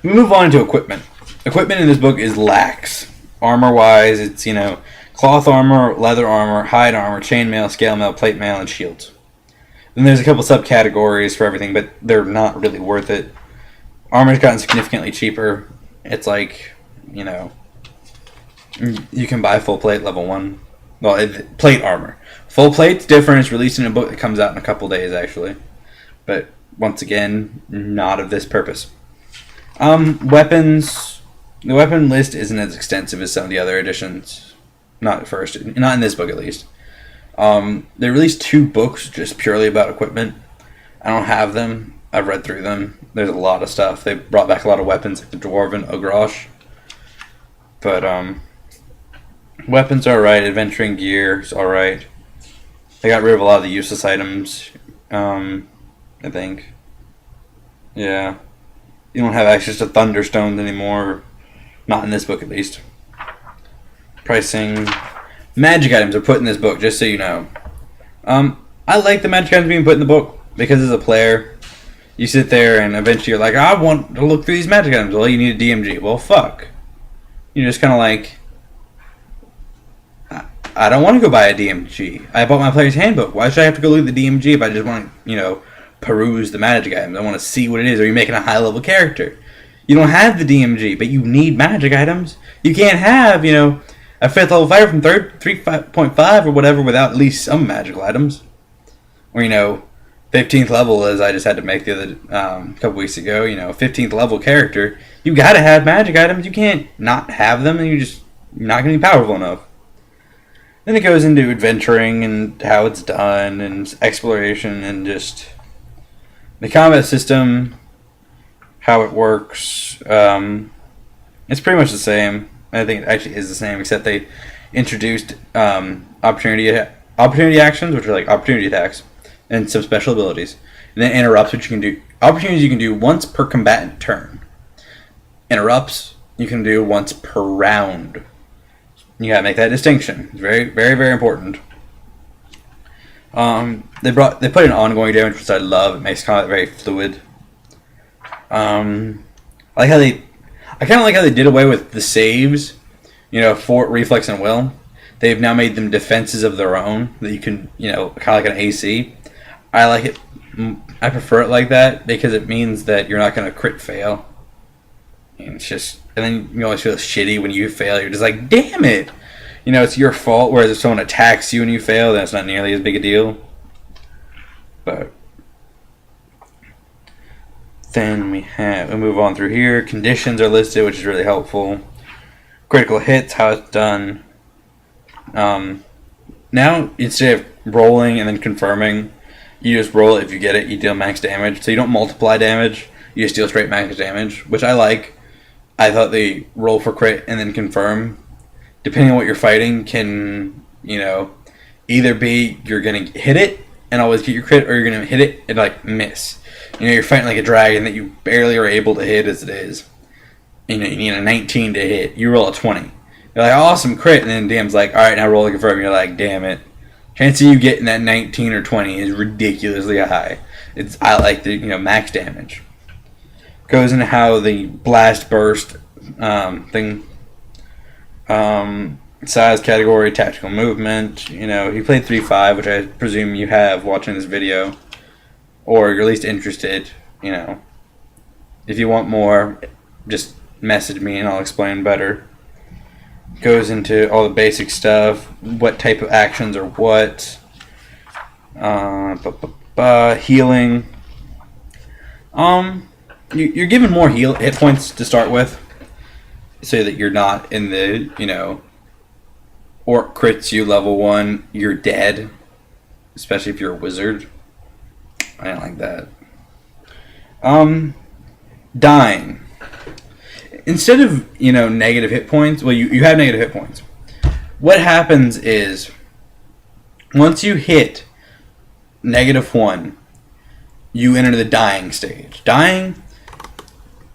We move on to equipment. Equipment in this book is lax. Armor-wise, it's, cloth armor, leather armor, hide armor, chainmail, scale mail, plate mail, and shields. Then there's a couple subcategories for everything, but they're not really worth it. Armor's gotten significantly cheaper. It's like, you can buy full plate level 1. Well, plate armor. Full plate's different. It's released in a book that comes out in a couple days, actually. But, once again, not of this purpose. Weapons. The weapon list isn't as extensive as some of the other editions. Not at first. Not in this book, at least. They released 2 books just purely about equipment. I don't have them. I've read through them. There's a lot of stuff. They brought back a lot of weapons, like the Dwarven Ogrosh. But, weapons are alright. Adventuring gear is alright. They got rid of a lot of the useless items, I think. Yeah. You don't have access to Thunderstones anymore. Not in this book, at least. Pricing. Magic items are put in this book, just so you know. I like the magic items being put in the book, because as a player, you sit there and eventually you're like, I want to look through these magic items. Well, you need a DMG. Well, fuck. You're just kind of like, I don't want to go buy a DMG. I bought my player's handbook. Why should I have to go look at the DMG if I just want to, peruse the magic items? I want to see what it is. Are you making a high-level character? You don't have the DMG, but you need magic items. You can't have, a 5th level fighter from 3.5 or whatever without at least some magical items. Or, 15th level, as I just had to make the other couple weeks ago, 15th level character. You gotta have magic items. You can't not have them, and you're not going to be powerful enough. Then it goes into adventuring and how it's done and exploration and just the combat system, how it works. It's pretty much the same. I think it actually is the same, except they introduced opportunity actions, which are like opportunity attacks, and some special abilities. And then interrupts, which you can do. Opportunities you can do once per combatant turn. Interrupts you can do once per round. You gotta make that distinction. It's very, very, very important. They put in ongoing damage, which I love. It makes combat very fluid. I kind of like how they did away with the saves. Fort, reflex, and will. They've now made them defenses of their own that you can, kind of like an AC. I like it. I prefer it like that because it means that you're not going to crit fail. And then you always feel shitty when you fail. You're just like, damn it! It's your fault. Whereas if someone attacks you and you fail, then it's not nearly as big a deal. But then we move on through here. Conditions are listed, which is really helpful. Critical hits, how it's done. Now, instead of rolling and then confirming, you just roll it. If you get it, you deal max damage. So you don't multiply damage. You just deal straight max damage, which I like. I thought the roll for crit and then confirm, depending on what you're fighting, can, either be you're going to hit it and always get your crit, or you're going to hit it and, miss. You're fighting like a dragon that you barely are able to hit as it is. You need a 19 to hit. You roll a 20. You're like, awesome, crit. And then DM's like, alright, now roll to confirm. You're like, damn it. Chance of you getting that 19 or 20 is ridiculously high. I like the, max damage. Goes into how the blast burst thing, size category, tactical movement. He played 3.5, which I presume you have watching this video, or you're at least interested. If you want more, just message me and I'll explain better. Goes into all the basic stuff, what type of actions are what, healing. You're given more hit points to start with, so that you're not in the, orc crits you level 1, you're dead, especially if you're a wizard. I didn't like that. Dying. Instead of, negative hit points, well, you have negative hit points. What happens is, once you hit -1, you enter the dying stage. Dying,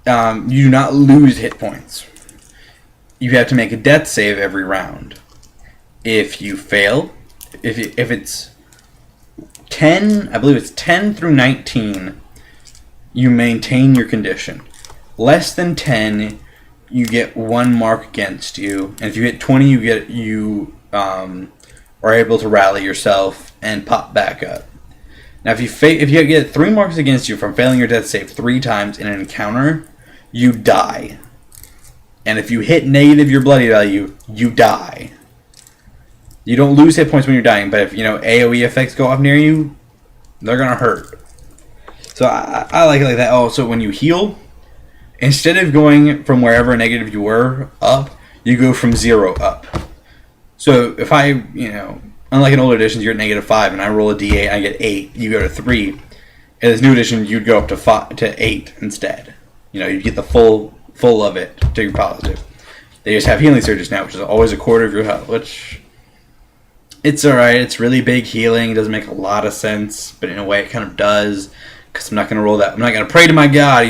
you do not lose hit points. You have to make a death save every round. If you fail, if it's 10, I believe it's 10 through 19, you maintain your condition. Less than 10, you get 1 mark against you, and if you hit 20, you are able to rally yourself and pop back up. Now, if you get 3 marks against you from failing your death save 3 times in an encounter, you die. And if you hit negative your bloody value, you die. You don't lose hit points when you're dying, but if AoE effects go off near you, they're gonna hurt. So I like it like that. Oh, so when you heal, instead of going from wherever negative you were up, you go from 0 up. So if I, unlike in older editions, you're at -5, and I roll a d8, and I get 8, you go to 3. In this new edition, you'd go up to 8 instead. You get the full of it to your positive. They just have healing surges now, which is always a quarter of your health, which it's alright. It's really big healing. It doesn't make a lot of sense, but in a way it kind of does, because I'm not going to roll that. I'm not going to pray to my God,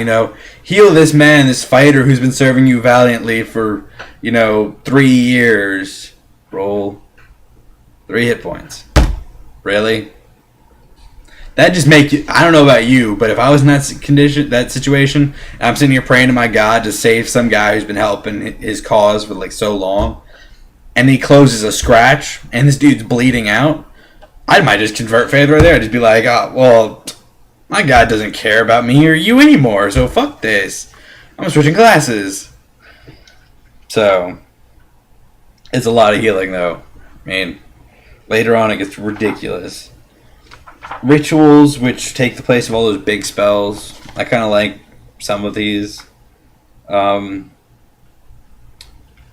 heal this man, this fighter who's been serving you valiantly for, 3 years. Roll 3 hit points. Really? That just make you. I don't know about you, but if I was in that situation, and I'm sitting here praying to my God to save some guy who's been helping his cause for so long, and he closes a scratch, and this dude's bleeding out, I might just convert faith right there. I'd just be like, oh, well, my God doesn't care about me or you anymore, so fuck this. I'm switching classes. So, it's a lot of healing, though. I mean, later on it gets ridiculous. Rituals, which take the place of all those big spells. I kind of like some of these.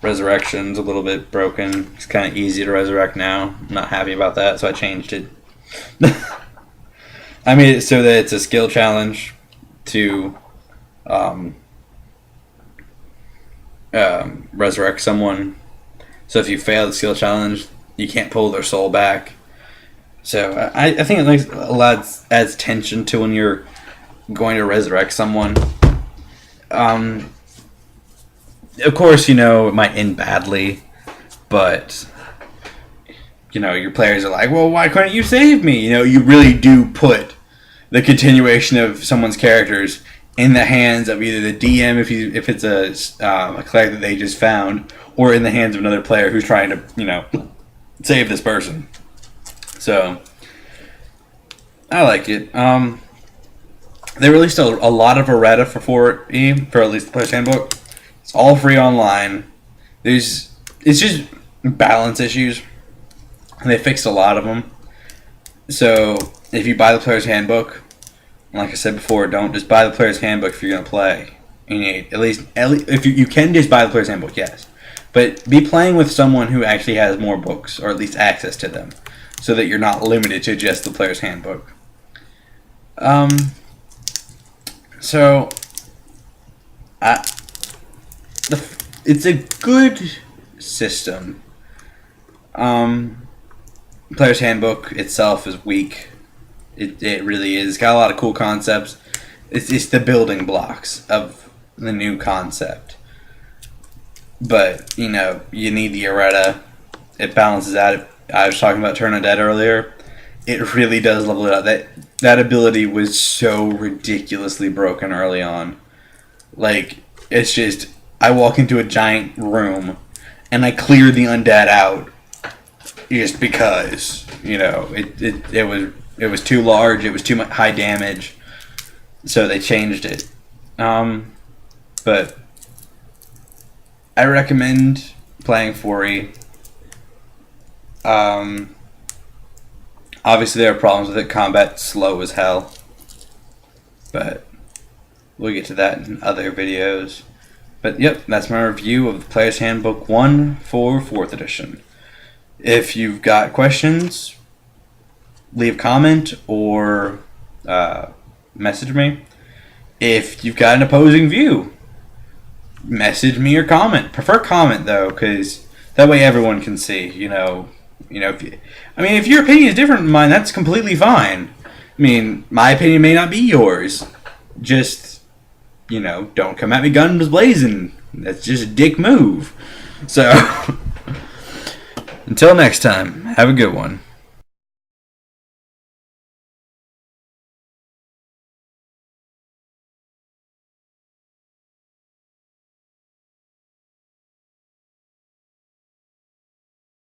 Resurrection's a little bit broken. It's kind of easy to resurrect now. I'm not happy about that, so I changed it. I made it so that it's a skill challenge to resurrect someone. So if you fail the skill challenge, you can't pull their soul back. So I think it adds tension to when you're going to resurrect someone. Of course, it might end badly, but your players are like, well, why couldn't you save me? You really do put the continuation of someone's characters in the hands of either the DM if it's a cleric that they just found, or in the hands of another player who's trying to save this person. So I like it. They released a lot of errata for 4E, for at least the player's handbook. It's all free online. It's just balance issues, and they fixed a lot of them. So if you buy the player's handbook, like I said before, don't just buy the player's handbook if you're going to play. You need at least if you can just buy the player's handbook, yes, but be playing with someone who actually has more books, or at least access to them, so that you're not limited to just the player's handbook. It's a good system. Player's handbook itself is weak. It really is. It's got a lot of cool concepts. It's the building blocks of the new concept. But, you need the errata. It balances out. I was talking about Turn Undead earlier. It really does level it up. That ability was so ridiculously broken early on. It's just, I walk into a giant room and I clear the undead out just because, it was too large, it was too much high damage, so they changed it. But I recommend playing 4E. Obviously there are problems with it. Combat's slow as hell, but we'll get to that in other videos. But yep, that's my review of the Player's Handbook 1 for 4th edition. If you've got questions, leave a comment or message me. If you've got an opposing view, message me or comment. Prefer comment though, because that way everyone can see. If your opinion is different from mine, that's completely fine. My opinion may not be yours. Just, don't come at me guns blazing. That's just a dick move. So, until next time, have a good one.